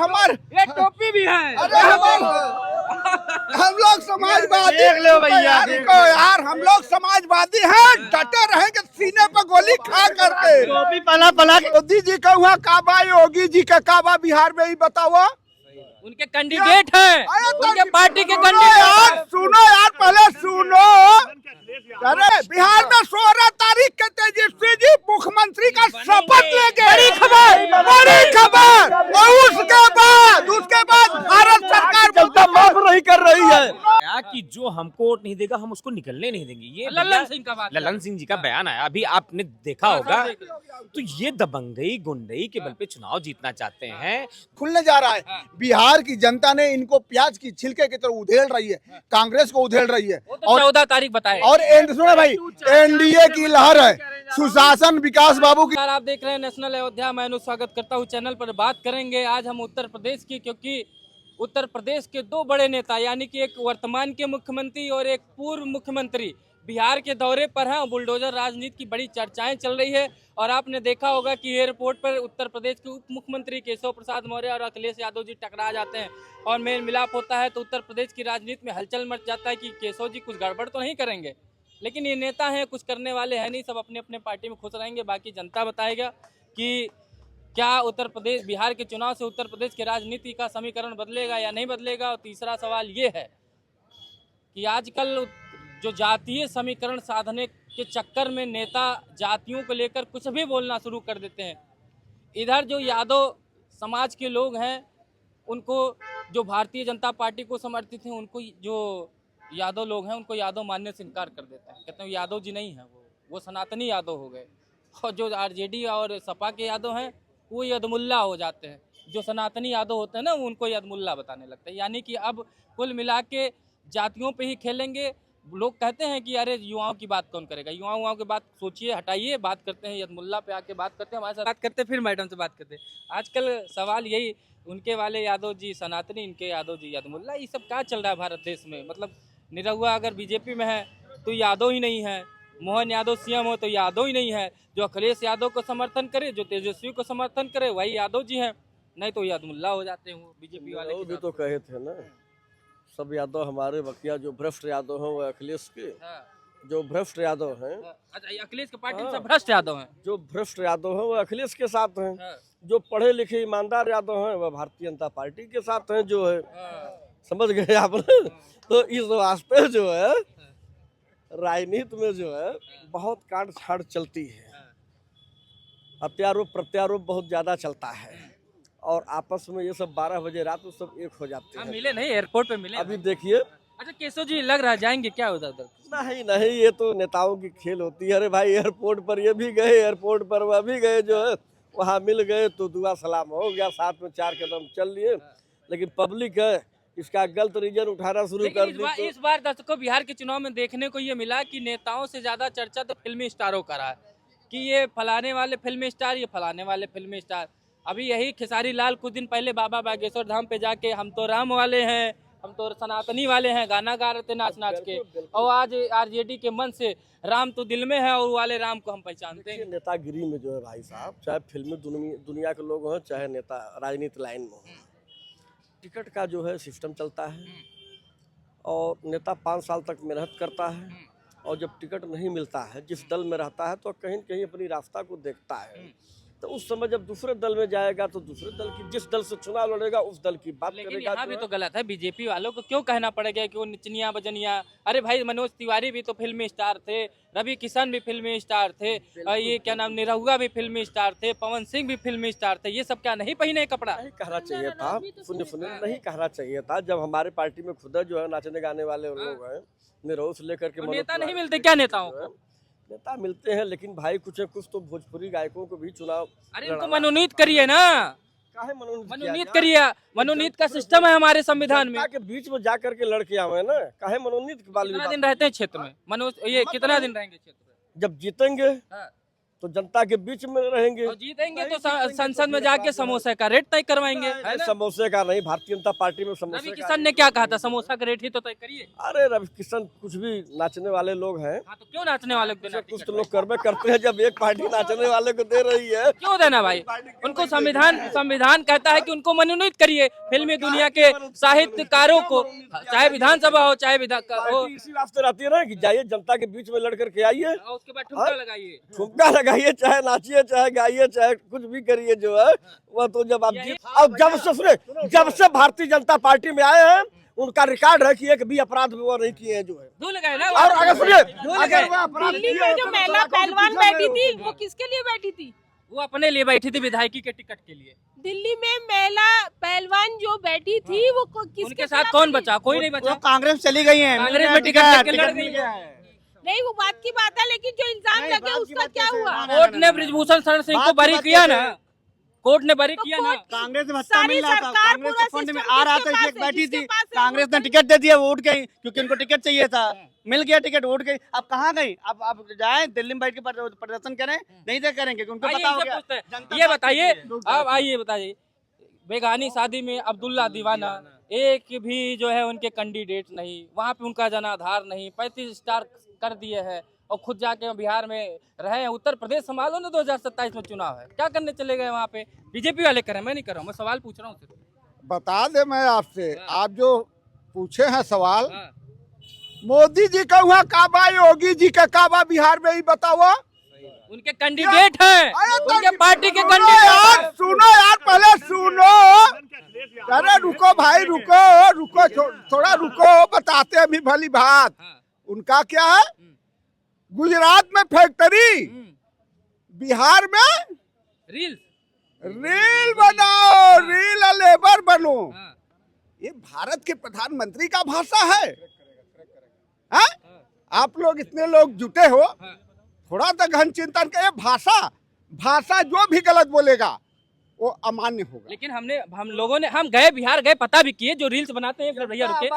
हमारे ये टोपी भी है। अरे हम लोग समाजवादी देख लो भैया, यार हम लोग समाजवादी हैं, डटे रहेंगे सीने पर गोली खा करके। टोपी पला पला के मोदी जी का हुआ काबा, योगी जी का काबा, बिहार में ही बताओ। उनके कैंडिडेट हैं, उनके पार्टी के सुनो कैंडिडेट यार, सुनो यार, पहले सुनो। अरे बिहार में 16 तारीख के तेजस्वी जी मुख्यमंत्री का शपथ लेंगे। बड़ी खबर, बड़ी खबर। और उसके बाद भारत सरकार जनता माफ नहीं कर रही है। क्या कि जो हमको वोट नहीं देगा हम उसको निकलने नहीं देंगे। ये ललन सिंह का बात, ललन सिंह जी का बयान आया, अभी आपने देखा होगा। तो ये दबंगई गुंडई के बल पे चुनाव जीतना चाहते हैं। खुलने जा रहा है। बिहार की जनता ने इनको प्याज की छिलके की तरह उधेड़ रही है, कांग्रेस को उधेड़ रही है। और 14 तारीख बताए। और सुनो भाई, एनडीए की लहर है, सुशासन विकास बाबू की। आप देख रहे हैं नेशनल अयोध्या। मैं स्वागत करता हूं चैनल पर। बात करेंगे आज हम उत्तर प्रदेश की, क्योंकि उत्तर प्रदेश के दो बड़े नेता यानी कि एक वर्तमान के मुख्यमंत्री और एक पूर्व मुख्यमंत्री बिहार के दौरे पर हैं। बुलडोजर राजनीति की बड़ी चर्चाएं चल रही है। और आपने देखा होगा कि एयरपोर्ट पर उत्तर प्रदेश के उप मुख्यमंत्री केशव प्रसाद मौर्य और अखिलेश यादव जी टकरा जाते हैं और मेल मिलाप होता है। तो उत्तर प्रदेश की राजनीति में हलचल मच जाता है कि केशव जी कुछ गड़बड़ तो नहीं करेंगे। लेकिन ये नेता हैं, कुछ करने वाले हैं नहीं, सब अपने अपने पार्टी में खुश रहेंगे। बाकी जनता बताएगा कि क्या उत्तर प्रदेश, बिहार के चुनाव से उत्तर प्रदेश की राजनीति का समीकरण बदलेगा या नहीं बदलेगा। और तीसरा सवाल ये है कि आजकल जो जातीय समीकरण साधने के चक्कर में नेता जातियों को लेकर कुछ भी बोलना शुरू कर देते हैं। इधर जो यादव समाज के लोग हैं, उनको, जो भारतीय जनता पार्टी को समर्थित हैं, उनको, जो यादव लोग हैं उनको यादव मानने से इनकार कर देते हैं। कहते हैं यादव जी नहीं हैं, वो सनातनी यादव हो गए। और जो आरजेडी और सपा के यादव हैं वो यदमुल्ला हो जाते हैं। जो सनातनी यादव होते हैं ना, उनको यदमुल्ला बताने लगते हैं। यानी कि अब कुल मिला के जातियों पे ही खेलेंगे। लोग कहते हैं कि अरे युवाओं की बात कौन करेगा, युवाओं की बात सोचिए, हटाइए, बात करते हैं यदमुल्ला पे आके बात करते हैं, हमारे साथ बात करते हैं, फिर मैडम से बात करते हैं। आजकल सवाल यही, उनके वाले यादव जी सनातनी, इनके यादव जी यदमुल्ला, ये सब क्या चल रहा है भारत देश में। मतलब निरहुआ अगर बीजेपी में है तो यादव ही नहीं है, मोहन यादव सीएम हो तो यादव ही नहीं है, जो अखिलेश यादव को समर्थन करे, जो तेजस्वी को समर्थन करे वही यादव जी हैं, नहीं तो यादमुल्ला हो जाते हैं बीजेपी वाले। भी तो कहे थे ना, सब यादव हमारे बकिया जो भ्रष्ट यादव हैं वो अखिलेश के, जो भ्रष्ट यादव हैं, अच्छा अखिलेश के पार्टी में सब भ्रष्ट यादव हैं, जो भ्रष्ट यादव हैं वो अखिलेश के साथ हैं। जो पढ़े लिखे ईमानदार यादव हैं वह भारतीय जनता पार्टी के साथ हैं, जो है, समझ गए आपने। तो इस वास्ते जो है राजनीति में जो है बहुत काट छाड़ चलती है, हत्यारोप प्रत्यारोप बहुत ज्यादा चलता है, और आपस में ये सब 12 बजे रात को सब एक हो जाते हैं। मिले नहीं, एयरपोर्ट पे मिले अभी देखिए। अच्छा केशव जी लग रहा जाएंगे क्या उधर? नहीं नहीं, ये तो नेताओं की खेल होती है। अरे भाई एयरपोर्ट पर ये भी गए, एयरपोर्ट पर वह भी गए, जो है वहाँ मिल गए तो दुआ सलाम हो गया, साथ में 4 कदम चल लिए। लेकिन पब्लिक है इसका गलत रीजन उठाना शुरू कर दी। इस बार दर्शकों बिहार के चुनाव में देखने को ये मिला कि नेताओं से ज्यादा चर्चा तो फिल्मी स्टारों का रहा है कि ये फलाने वाले फिल्मी स्टार, ये फलाने वाले फिल्मी स्टार। अभी यही खेसारी लाल कुछ दिन पहले बाबा बागेश्वर धाम पे जाके हम तो राम वाले हैं, हम तो सनातनी वाले हैं, गाना गा रहे थे नाच नाच के। और आज आरजेडी के मन से राम तो दिल में है और वाले राम को हम पहचानते हैं। नेतागिरी में जो है भाई साहब, चाहे फिल्मी दुनिया के लोग हों, चाहे नेता राजनीति लाइन में हों, टिकट का जो है सिस्टम चलता है और नेता 5 साल तक मेहनत करता है, और जब टिकट नहीं मिलता है, जिस दल में रहता है तो कहीं न कहीं अपनी रास्ता को देखता है। तो उस समय जब दूसरे दल में जाएगा तो दूसरे दल की, जिस दल से चुनाव लड़ेगा उस दल की बात करेगा। लेकिन यहाँ भी तो गलत है, बीजेपी वालों को क्यों कहना पड़ेगा कि वो निचनिया बजनिया। अरे भाई मनोज तिवारी भी तो फिल्मी स्टार थे, रवि किशन भी फिल्मी स्टार थे, और ये क्या नाम निरहुआ भी फिल्मी स्टार थे, पवन सिंह भी फिल्मी स्टार थे। ये सब क्या नहीं पहने कपड़ा? नहीं कहना चाहिए था, सुनिए नहीं कहना चाहिए था। जब हमारे पार्टी में खुद जो है नाचने गाने वाले लोग हैं, निरहु से लेकर के नेता नहीं मिलते क्या नेताओं को? नेता मिलते हैं, लेकिन भाई कुछ तो भोजपुरी गायकों को भी चुनाव। अरे इनको मनोनीत करिए ना, काहे मनोनीत करिए। मनोनीत का सिस्टम है हमारे संविधान में। के बीच में जा करके लड़के आवे ना, काहे मनोनीत कितना दिन रहते हैं क्षेत्र में मनोज? ये कितना दिन रहेंगे क्षेत्र में? जब जीतेंगे तो जनता के बीच में रहेंगे। और जीतेंगे तो संसद में जाके समोसे का रेट तय करवाएंगे, है ना? समोसे का नहीं, भारतीय जनता पार्टी में समोसे रवि का किशन ने क्या कहा था, समोसा का रेट ही तो तय करिए। अरे रवि किशन कुछ भी नाचने वाले लोग हैं, हाँ, तो क्यों नाचने वाले को देना? कुछ तो लोग करबे करते हैं। जब एक पार्टी नाचने वाले को दे रही है, क्यों देना भाई? उनको संविधान कहता है कि उनको मनोनीत करिए फिल्मी दुनिया के साहित्यकारों को, चाहे विधानसभा हो चाहे हो, इसी वास्ते रहती है ना कि जाइए जनता के बीच में लड़ करके आइए, उसके बाद ठुमका लगाइए, ठुमका लगाइए, चाहे नाचिए, चाहे गाइए, चाहे कुछ भी करिए, जो है वह तो जब आप जीत। अब जब से भारतीय जनता पार्टी में आए हैं, उनका रिकॉर्ड है कि एक भी अपराध वो नहीं किए हैं, जो है भूल गए ना। और अगर सुनिए, अगर वो अपराध दिल्ली में जो महिला पहलवान बैठी थी वो किसके लिए बैठी थी? वो अपने लिए बैठी थी, विधायकी के टिकट के लिए। दिल्ली में महिला पहलवान जो बैठी थी वो किसके उनके साथ कौन बचा? कोई नहीं बचा। कांग्रेस चली गई है, कांग्रेस में टिकट लेके लड़ गई। नहीं, वो बात की बात है, लेकिन जो इल्जाम लगे उसका क्या हुआ? कोर्ट ने ब्रिजभूषण शरण सिंह को बरी किया ना, कोर्ट ने बरी किया ना। कांग्रेस में भत्ता मिल रहा था, कांग्रेस के फंड में आ रहा था, इसलिए बैठी थी, कांग्रेस ने टिकट दे दिया, वो उठ गई क्योंकि उनको टिकट चाहिए था, मिल गया टिकट, उठ गई। अब कहाँ गई? अब जाए दिल्ली में बैठ के प्रदर्शन करें? नहीं दे करेंगे, उनको पता हो गया। ये बताइए, अब आइए बताइए, बेगानी शादी में अब्दुल्ला दीवाना, एक भी जो है उनके कैंडिडेट नहीं, वहाँ पे उनका जनाधार नहीं, 35 स्टार कर दिए हैं और खुद जाके बिहार में रहे हैं। उत्तर प्रदेश संभालो ना, 2027 में चुनाव है, क्या करने चले गए वहाँ पे? बीजेपी वाले करें, मैं नहीं कर रहा हूँ, मैं सवाल पूछ रहा हूँ सिर्फ। बता दे मैं आपसे, आप जो पूछे हैं सवाल, हाँ। मोदी जी का हुआ काबा, योगी जी का काबा, बिहार में ही बताओ। उनके कैंडिडेट हैं, उनके पार्टी के यार कैंडिडेट। सुनो यार, पहले सुनो। अरे रुको भाई, रुको थोड़ा रुको, बताते हैं अभी भली बात। उनका क्या है? गुजरात में फैक्ट्री, बिहार में रील बनाओ, रील लेबर बनो। ये भारत के प्रधानमंत्री का भाषा है? आप लोग इतने लोग जुटे हो, थोड़ा तो गहन चिंतन के। भाषा जो भी गलत बोलेगा वो अमान्य होगा। लेकिन हम गए बिहार गए, पता भी किए, जो रील्स बनाते हैं, भैया रुके,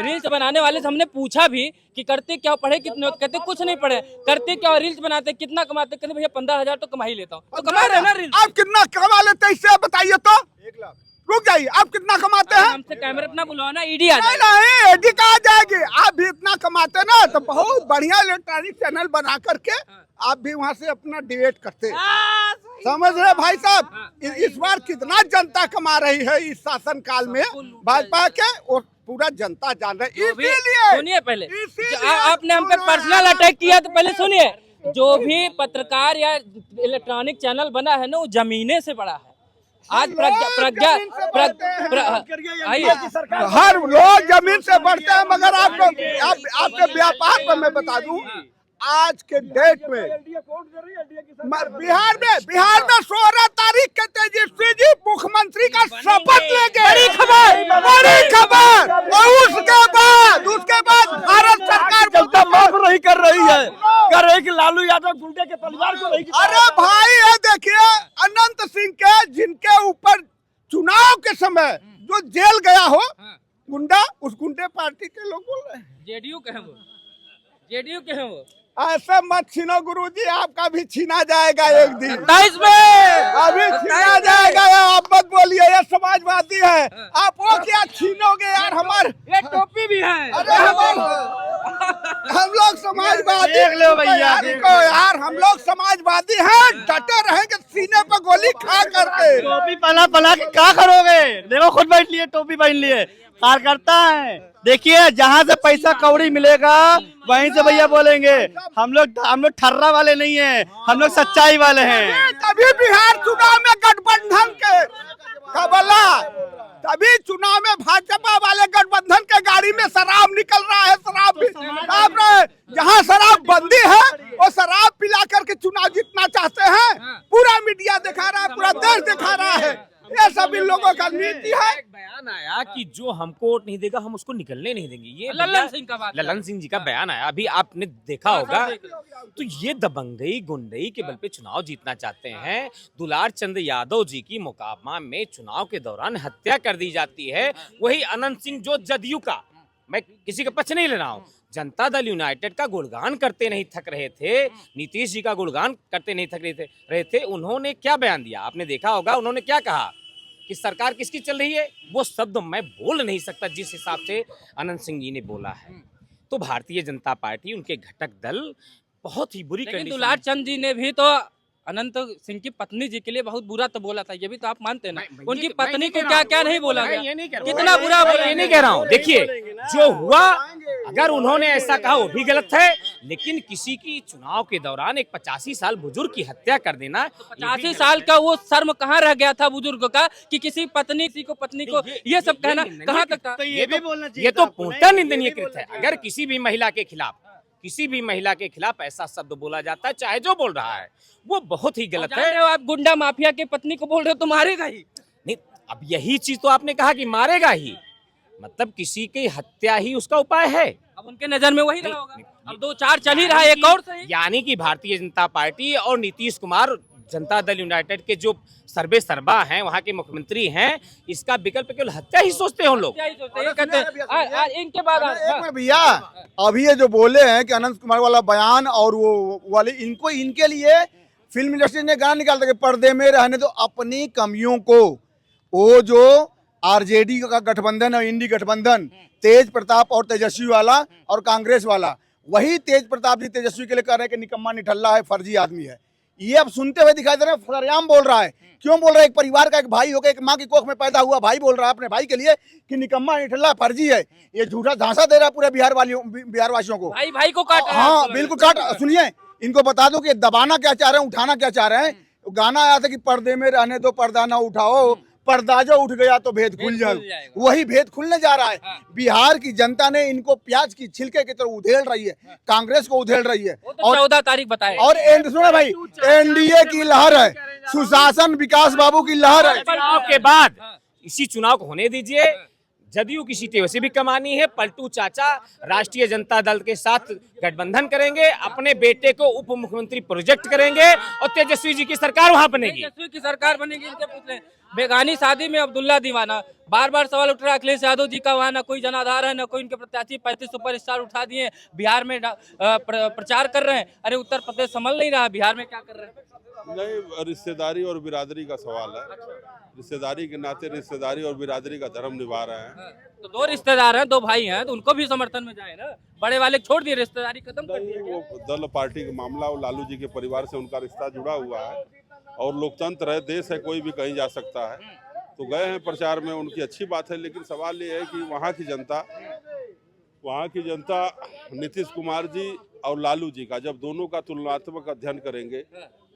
रील्स बनाने वाले से हमने पूछा भी कि करते क्या, पढ़े कितने हो? कहते कुछ नहीं पढ़े। करते क्या, रील्स बनाते, कितना कमाते? कहते भैया 15,000 तो कमा ही लेता हूँ। तो कमा रहे ना रील्स। आप कितना कमा लेते हैं इससे बताइए तो। 1 लाख। रुक जाइए, आप कितना कमाते हैं? हमसे कैमरे अपना बुलाओ ना, ईडी आ जाए। नहीं, ईडी कहाँ जाएगी? आप भी इतना कमाते ना, तो बहुत बढ़िया इलेक्ट्रॉनिक चैनल बना करके आप भी वहाँ से अपना डिबेट करते। समझ रहे भाई साहब? इस बार कितना जनता कमा रही है इस शासन काल में भाजपा के, और पूरा जनता जान रही है। इसीलिए सुनिए, पहले आपने हम पे पर्सनल अटैक किया, तो पहले सुनिए। जो भी पत्रकार या इलेक्ट्रॉनिक चैनल बना है ना, वो जमीने से बड़ा है। आज प्रज्ञा आइए, हर लोग जमीन से बढ़ते हैं, मगर आपके व्यापार पर मैं बता दूं, आज के डेट में बिहार में 16 तारीख के तेजस्वी जी मुख्यमंत्री का शपथ लेंगे। बड़ी खबर। और उसके बाद भारत सरकार जनता माफ नहीं कर रही है, कर रही कि लालू यादव गुंडे के परिवार को नहीं। अरे भाई, ये देखिए, अनंत सिंह के, जिनके ऊपर चुनाव के समय जो जेल गया हो गुंडा, उस गुंडे पार्टी के लोग बोल रहे हैं। जेडीयू के हैं वो। ऐसे मत छीनो गुरुजी, आपका भी छीना जाएगा एक दिन। 27 में अभी छीना जाएगा, आप मत बोलिए, ये समाजवादी है। आप वो क्या छीनोगे यार? हमारे ये टोपी भी है। अरे हम लोग समाजवादी, देख लो भैया, यार हम लोग समाजवादी हैं, डटे रहेंगे सीने पर गोली खा करके। टोपी पला के क्या करोगे? देखो खुद बैठ लिए, टोपी पहन लिए, कार्यकर्ता है। देखिए, जहाँ से पैसा कौड़ी मिलेगा वहीं से भैया बोलेंगे। हम लोग ठर्रा वाले नहीं हैं, हम लोग सच्चाई वाले हैं। तभी बिहार चुनाव में गठबंधन के कबला, तभी चुनाव में भाजपा वाले गठबंधन के गाड़ी में शराब निकल रहा है। शराब भी जहाँ शराब बंदी है, वो शराब पिला करके चुनाव जीतना चाहते हैं। पूरा मीडिया दिखा रहा है, पूरा देश दिखा रहा है। ये सभी लोगों का नीति है। एक बयान आया कि जो हमको वोट नहीं देगा हम उसको निकलने नहीं देंगे। ये लल्लन सिंह का बात, लल्लन सिंह जी का बयान आया, अभी आपने देखा होगा। तो ये दबंगई गुंडई के बल पे चुनाव जीतना चाहते हैं। दुलार चंद यादव जी की मोकामा में चुनाव के दौरान हत्या कर दी जाती है। वही अनंत सिंह जो जदयू का मैं किसी का पक्ष नहीं ले रहा हूँ, जनता दल यूनाइटेड का गुणगान करते नहीं थक रहे थे, नीतीश जी का गुणगान करते नहीं थक रहे थे। उन्होंने क्या बयान दिया आपने देखा होगा, उन्होंने क्या कहा कि सरकार किसकी चल रही है, वो शब्द मैं बोल नहीं सकता जिस हिसाब से अनंत सिंह जी ने बोला है। तो भारतीय जनता पार्टी, उनके घटक दल बहुत ही बुरी लेकिन कंडीशन दुलार चंद जी ने भी तो अनंत सिंह की पत्नी जी के लिए बहुत बुरा तो बोला था, ये भी तो आप मानते हैं ना? उनकी पत्नी को क्या क्या नहीं बोला गया, कितना बुरा बोला, ये नहीं कह रहा हूँ। देखिए जो हुआ, अगर उन्होंने ऐसा कहा वो भी गलत है, लेकिन किसी की चुनाव के दौरान एक 85 साल बुजुर्ग की हत्या कर देना, 85 साल का वो शर्म कहाँ रह गया था बुजुर्ग का कि किसी पत्नी को ये सब कहना कहाँ तक था? ये भी बोलना चाहिए ये तो था आपको, पूर्णतः नहीं? निंदनीय कृत्य है। अगर किसी भी महिला के खिलाफ ऐसा शब्द बोला जाता है, चाहे जो बोल रहा है, वो बहुत ही गलत जान है। रहे हो आप गुंडा माफिया के पत्नी को बोल रहे हो तो मारेगा ही। नहीं, अब यही चीज तो आपने कहा कि मारेगा ही, मतलब किसी की हत्या ही उसका उपाय है। अब उनके नजर में वही रहा होगा। अब 2-4 चल ही रहा है, एक और सही। यानी कि भारतीय जनता पार्टी और नीतीश कुमार, जनता दल यूनाइटेड के जो सर्वे सर्वा हैं, वहाँ के मुख्यमंत्री हैं, इसका विकल्प केवल हत्या ही सोचते हैं उन लोग। क्या ही सोचते हैं, ये कहते हैं इनके बाद एक मिनट भैया, अभी ये जो बोले हैं कि अनंत कुमार वाला बयान और वो वाले, इनके लिए फिल्म इंडस्ट्री ने गाना निकालता कि पर्दे में रहने दो अपनी कमियों को। वो जो आरजेडी का गठबंधन है, इंडी गठबंधन, तेज प्रताप और तेजस्वी वाला और कांग्रेस वाला, वही तेज प्रताप जी तेजस्वी के लिए कह रहे हैं कि निकम्मा निठल्ला है, फर्जी आदमी है। ये अब सुनते हुए दिखाई दे रहे हैं, सरेआम बोल रहा है। क्यों बोल रहा है? एक परिवार का एक भाई होकर, एक माँ की कोख में पैदा हुआ भाई बोल रहा है अपने भाई के लिए कि निकम्मा निठल्ला फर्जी है। ये झूठा झांसा दे रहा है पूरे बिहार वासियों को। भाई को काट रहा है। हाँ बिल्कुल काट। सुनिए, इनको बता दो कि दबाना क्या चाह रहे हैं, उठाना क्या चाह रहे हैं। गाना आया था कि पर्दे में रहने दो पर्दा ना उठाओ, पर्दा जो उठ गया तो भेद खुल जाए। वही भेद खुलने जा रहा है। बिहार की जनता ने इनको प्याज की छिलके की तरह उधेड़ रही है, कांग्रेस को उधेड़ रही है। और 14 तारीख बताए। और सुनो भाई, एनडीए की लहर है, सुशासन विकास बाबू की लहर है। चुनाव के बाद इसी चुनाव को होने दीजिए। जदयू की सीटें वैसे भी कमानी है, पलटू चाचा राष्ट्रीय जनता दल के साथ गठबंधन करेंगे, अपने बेटे को उप मुख्यमंत्री प्रोजेक्ट करेंगे और तेजस्वी जी की सरकार वहां बनेगी। तेजस्वी की सरकार बनेगी। इनके पूछे बेगानी शादी में अब्दुल्ला दीवाना, बार बार सवाल उठ रहा है अखिलेश यादव जी का, वहाँ न कोई जनाधार है, न कोई इनके प्रत्याशी 35 सुपरस्टार उठा दिए, बिहार में प्रचार कर रहे हैं। अरे उत्तर प्रदेश संभल नहीं रहा, बिहार में क्या कर रहे हैं? नहीं, रिश्तेदारी और बिरादरी का सवाल है। रिश्तेदारी के नाते रिश्तेदारी और बिरादरी का धर्म निभा रहे हैं। तो 2 रिश्तेदार हैं, 2 भाई हैं, तो उनको भी समर्थन में जाए ना। बड़े वाले छोड़ दिए, रिश्तेदारी खत्म कर दी। वो दल पार्टी का मामला और लालू जी के परिवार से उनका रिश्ता जुड़ा हुआ है और लोकतंत्र है, देश है, कोई भी कहीं जा सकता है। तो गए हैं प्रचार में, उनकी अच्छी बात है, लेकिन सवाल ये है कि वहाँ की जनता नीतीश कुमार जी और लालू जी का जब दोनों का तुलनात्मक अध्ययन करेंगे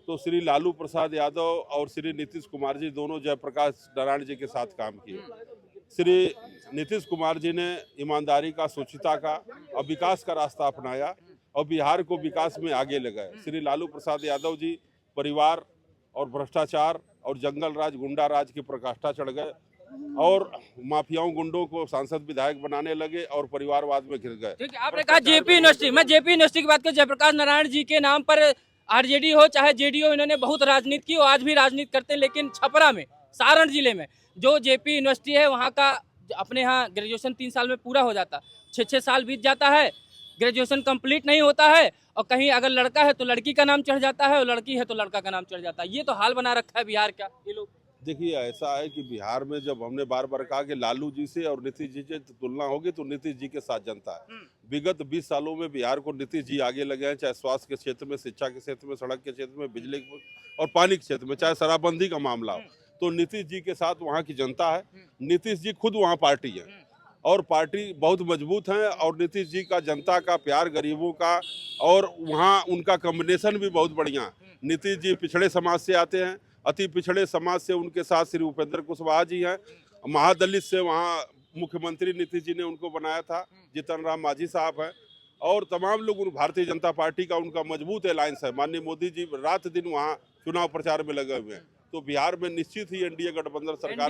तो श्री लालू प्रसाद यादव और श्री नीतीश कुमार जी दोनों जयप्रकाश नारायण जी के साथ काम किए। श्री नीतीश कुमार जी ने ईमानदारी का, शुचिता का और विकास का रास्ता अपनाया और बिहार को विकास में आगे ले गए। श्री लालू प्रसाद यादव जी परिवार और भ्रष्टाचार और जंगल राज, गुंडा राज की प्रकाष्ठा चढ़ गए और माफियाओं गुंडों को सांसद विधायक बनाने लगे और परिवारवाद में घिर गए। ठीक है, आपने कहा जेपी यूनिवर्सिटी, मैं जेपी यूनिवर्सिटी की बात करूं, जयप्रकाश नारायण जी के नाम पर आरजेडी हो चाहे जेडीओ, इन्होंने बहुत राजनीति की और आज भी राजनीति करते हैं। लेकिन छपरा में, सारण जिले में जो जेपी यूनिवर्सिटी है, वहाँ का अपने यहाँ ग्रेजुएशन 3 साल में पूरा हो जाता, 6-6 साल बीत जाता है, ग्रेजुएशन कंप्लीट नहीं होता है। और कहीं अगर लड़का है तो लड़की का नाम चढ़ जाता है और लड़की है तो लड़का का नाम चढ़ जाता है। ये तो हाल बना रखा है बिहार का ये लोग। देखिए, ऐसा है कि बिहार में जब हमने बार बार कहा कि लालू जी से और नीतीश जी से तुलना होगी तो नीतीश जी के साथ जनता है। विगत 20 सालों में बिहार को नीतीश जी आगे लगे हैं, चाहे स्वास्थ्य के क्षेत्र में, शिक्षा के क्षेत्र में, सड़क के क्षेत्र में, बिजली और पानी के क्षेत्र में, चाहे शराबबंदी का मामला हो, तो नीतीश जी के साथ वहाँ की जनता है। नीतीश जी खुद वहाँ पार्टी है और पार्टी बहुत मजबूत है और नीतीश जी का जनता का प्यार, गरीबों का, और वहाँ उनका कॉम्बिनेशन भी बहुत बढ़िया है। नीतीश जी पिछड़े समाज से आते हैं, अति पिछड़े समाज से उनके साथ श्री उपेंद्र कुशवाहा जी हैं, महादलित से वहाँ मुख्यमंत्री नीतीश जी ने उनको बनाया था, जीतन राम मांझी साहब हैं, और तमाम लोग भारतीय जनता पार्टी का उनका मजबूत अलायंस है। माननीय मोदी जी रात दिन वहाँ चुनाव प्रचार में लगे हुए हैं। तो बिहार में निश्चित ही एनडीए गठबंधन सरकार